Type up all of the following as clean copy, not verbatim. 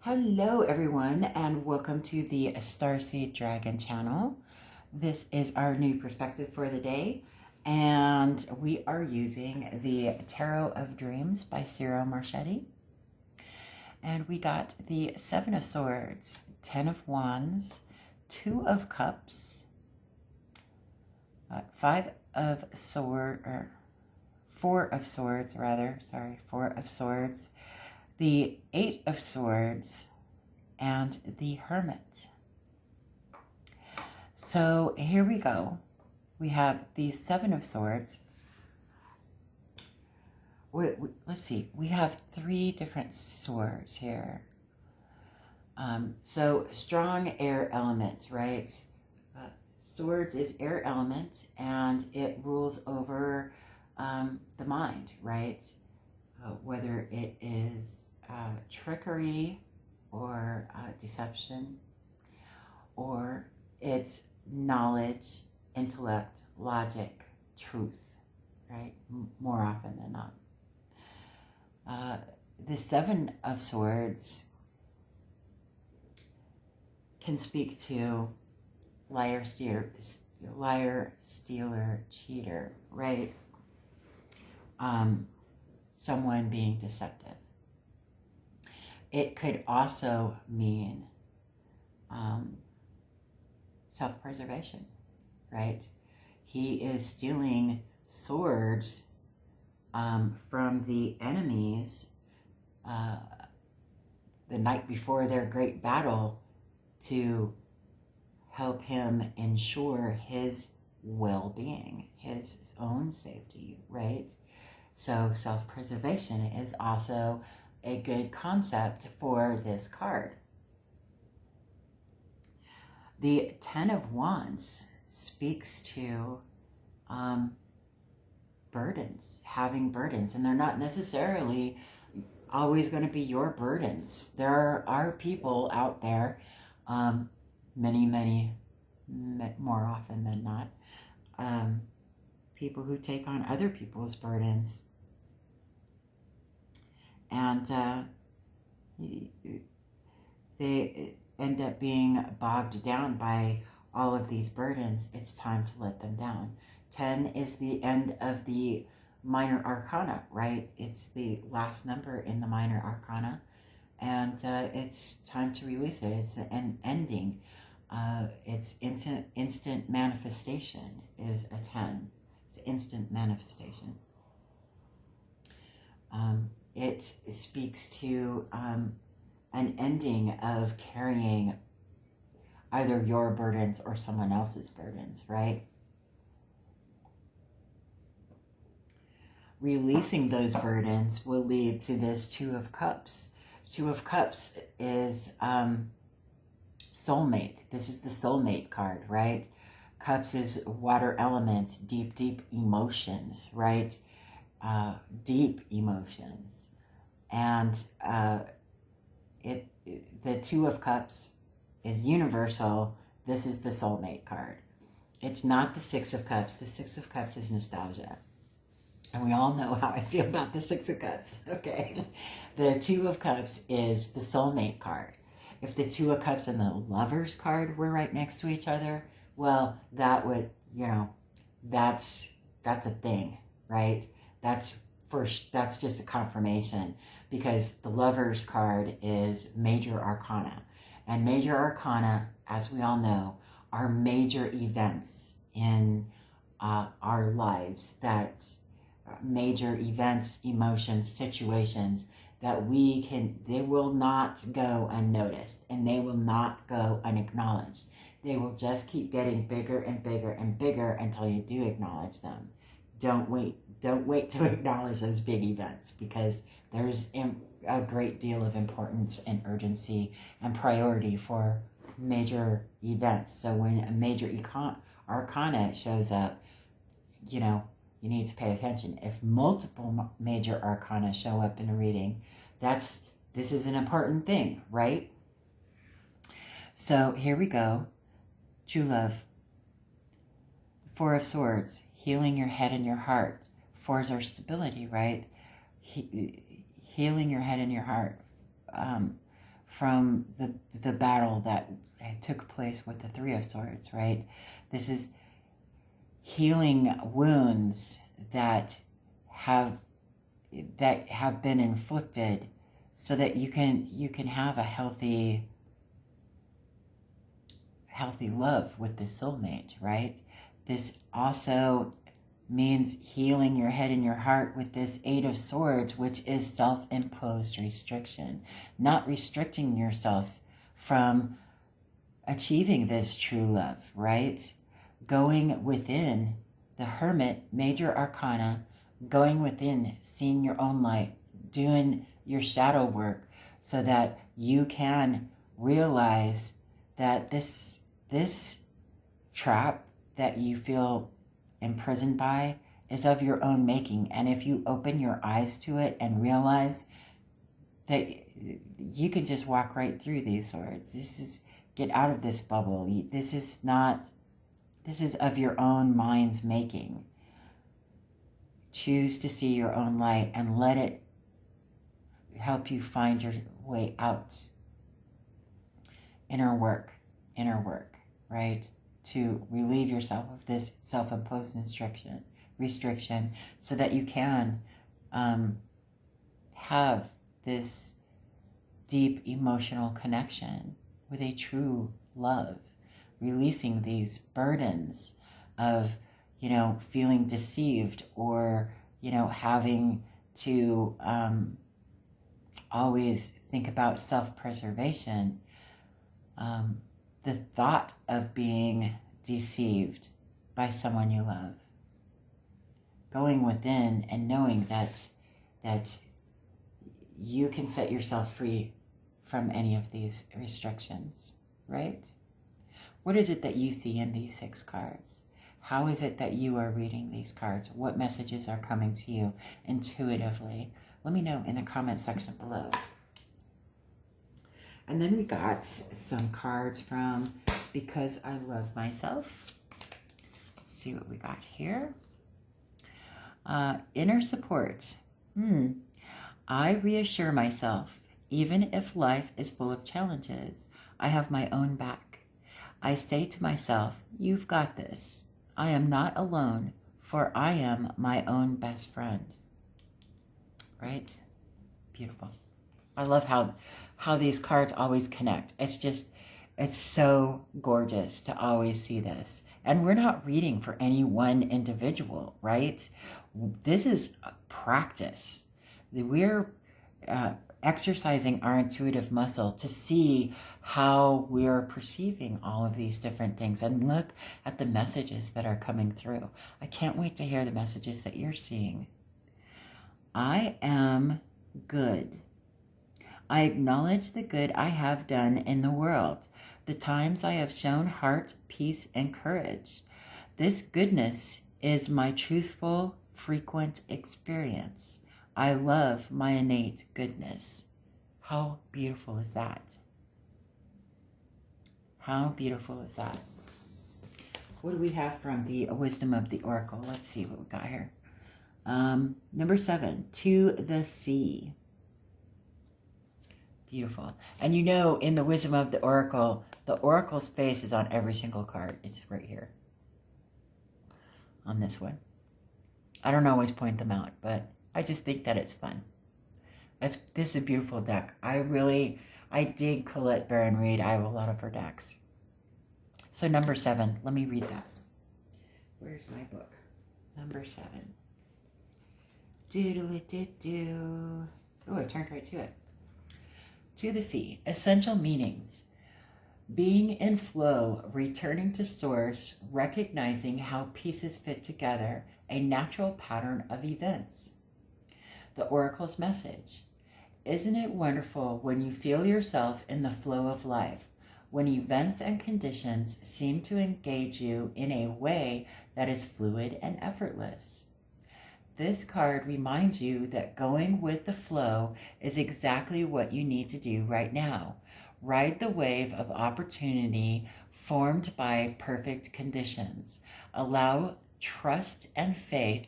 Hello everyone and welcome to the Starseed Dragon channel. This is our new perspective for the day and we are using the Tarot of Dreams by Ciro Marchetti. And we got the Seven of Swords, Ten of Wands, Two of Cups, Five of Swords, or Four of Swords rather, Four of Swords, the Eight of Swords, and the Hermit. So here we go. We have the Seven of Swords. Let's see. We have three different swords here. So strong air element, right? Swords is air element, and it rules over the mind, right? Whether it is trickery or deception, or it's knowledge, intellect, logic, truth, right? More often than not. The Seven of Swords can speak to liar, stealer, cheater, right? Someone being deceptive. It could also mean self-preservation, right? He is stealing swords from the enemies the night before their great battle to help him ensure his well-being, his own safety, right? So self-preservation is also a good concept for this card. The Ten of Wands speaks to burdens, having burdens, and they're not necessarily always going to be your burdens. There are people out there, many more often than not, people who take on other people's burdens, and they end up being bogged down by all of these burdens. It's time to let them down. 10 is the end of the minor arcana, right? It's the last number in the minor arcana, and it's time to release it. It's an ending. It's instant manifestation is a 10. It's instant manifestation. It speaks to an ending of carrying either your burdens or someone else's burdens, right? Releasing those burdens will lead to this Two of Cups. Two of Cups is soulmate. This is the soulmate card, right? Cups is water element, deep emotions, right? Deep emotions. And the Two of Cups is universal. This is the soulmate card. It's not the Six of Cups. The Six of Cups is nostalgia. And we all know how I feel about the Six of Cups, okay? The Two of Cups is the soulmate card. If the Two of Cups and the Lovers card were right next to each other, well, that would, that's a thing, right? That's just a confirmation, because the Lovers card is major arcana. And major arcana, as we all know, are major events in our lives, that major events, emotions, situations that they will not go unnoticed, and they will not go unacknowledged. They will just keep getting bigger and bigger and bigger until you do acknowledge them. Don't wait to acknowledge those big events, because there's a great deal of importance and urgency and priority for major events. So when a major arcana shows up, you need to pay attention. If multiple major arcana show up in a reading, this is an important thing, right? So here we go. True love. Four of Swords, healing your head and your heart. Fours are stability, right? Healing your head and your heart. from the battle that took place with the Three of Swords, right? This is healing wounds that have been inflicted so that you can have a healthy love with this soulmate, right? This also means healing your head and your heart with this Eight of Swords, which is self-imposed restriction, not restricting yourself from achieving this true love, right? Going within, the Hermit, major arcana, going within, seeing your own light, doing your shadow work so that you can realize that this trap that you feel imprisoned by is of your own making. And if you open your eyes to it and realize that you can just walk right through these swords, get out of this bubble. This is of your own mind's making. Choose to see your own light and let it help you find your way out. Inner work, right? To relieve yourself of this self-imposed restriction so that you can have this deep emotional connection with a true love, releasing these burdens of, feeling deceived or, having to always think about self-preservation. The thought of being deceived by someone you love. Going within and knowing that you can set yourself free from any of these restrictions, right? What is it that you see in these 6 cards? How is it that you are reading these cards? What messages are coming to you intuitively? Let me know in the comment section below. And then we got some cards from Because I Love Myself. Let's see what we got here. Inner support. I reassure myself, even if life is full of challenges, I have my own back. I say to myself, you've got this. I am not alone, for I am my own best friend. Right? Beautiful. I love how these cards always connect. It's so gorgeous to always see this. And we're not reading for any one individual, right? This is a practice. We're exercising our intuitive muscle to see how we're perceiving all of these different things. And look at the messages that are coming through. I can't wait to hear the messages that you're seeing. I am good. I acknowledge the good I have done in the world, the times I have shown heart, peace, and courage. This goodness is my truthful, frequent experience. I love my innate goodness. How beautiful is that? How beautiful is that? What do we have from the Wisdom of the Oracle? Let's see what we got here. Number 7, to the sea. Beautiful. And in the Wisdom of the Oracle's face is on every single card. It's right here. On this one. I don't always point them out, but I just think that it's fun. This is a beautiful deck. I dig Colette Baron Reid. I have a lot of her decks. So number 7, let me read that. Where's my book? Number 7. Doodle-doo-doo. Oh, I turned right to it. To the sea, essential meanings. Being in flow, returning to source, recognizing how pieces fit together, a natural pattern of events. The Oracle's message. Isn't it wonderful when you feel yourself in the flow of life, when events and conditions seem to engage you in a way that is fluid and effortless? This card reminds you that going with the flow is exactly what you need to do right now. Ride the wave of opportunity formed by perfect conditions. Allow trust and faith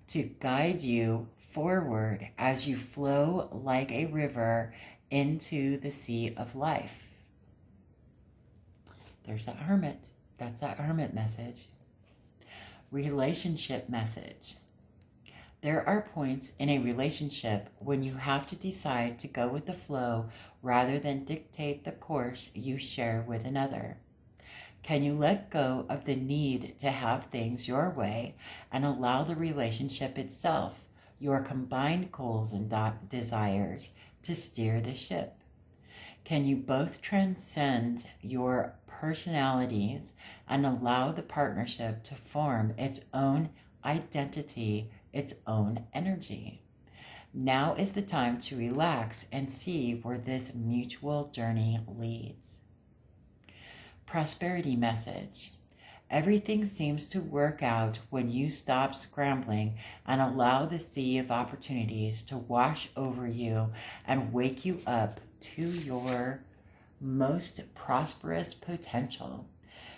to guide you forward as you flow like a river into the sea of life. There's that Hermit. That's that Hermit message. Relationship message. There are points in a relationship when you have to decide to go with the flow rather than dictate the course you share with another. Can you let go of the need to have things your way and allow the relationship itself, your combined goals and desires, to steer the ship? Can you both transcend your personalities and allow the partnership to form its own identity, its own energy? Now is the time to relax and see where this mutual journey leads. Prosperity message. Everything seems to work out when you stop scrambling and allow the sea of opportunities to wash over you and wake you up to your most prosperous potential.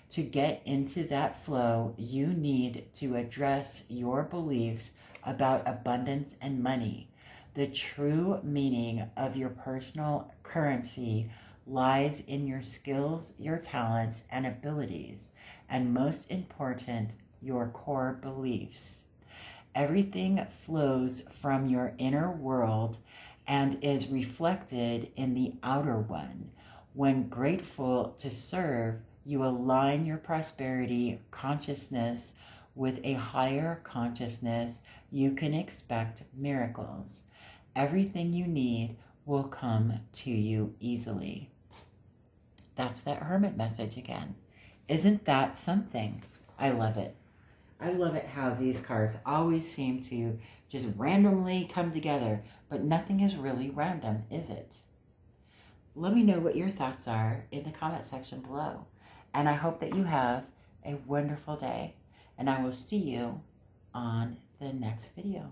To get into that flow, you need to address your beliefs about abundance and money. The true meaning of your personal currency lies in your skills, your talents, and abilities, and most important, your core beliefs. Everything flows from your inner world and is reflected in the outer one. When grateful to serve, you align your prosperity consciousness with a higher consciousness. You can expect miracles. Everything you need will come to you easily. That's that Hermit message again. Isn't that something? I love it. I love it how these cards always seem to just randomly come together, but nothing is really random, is it? Let me know what your thoughts are in the comment section below. And I hope that you have a wonderful day. And I will see you on the next video.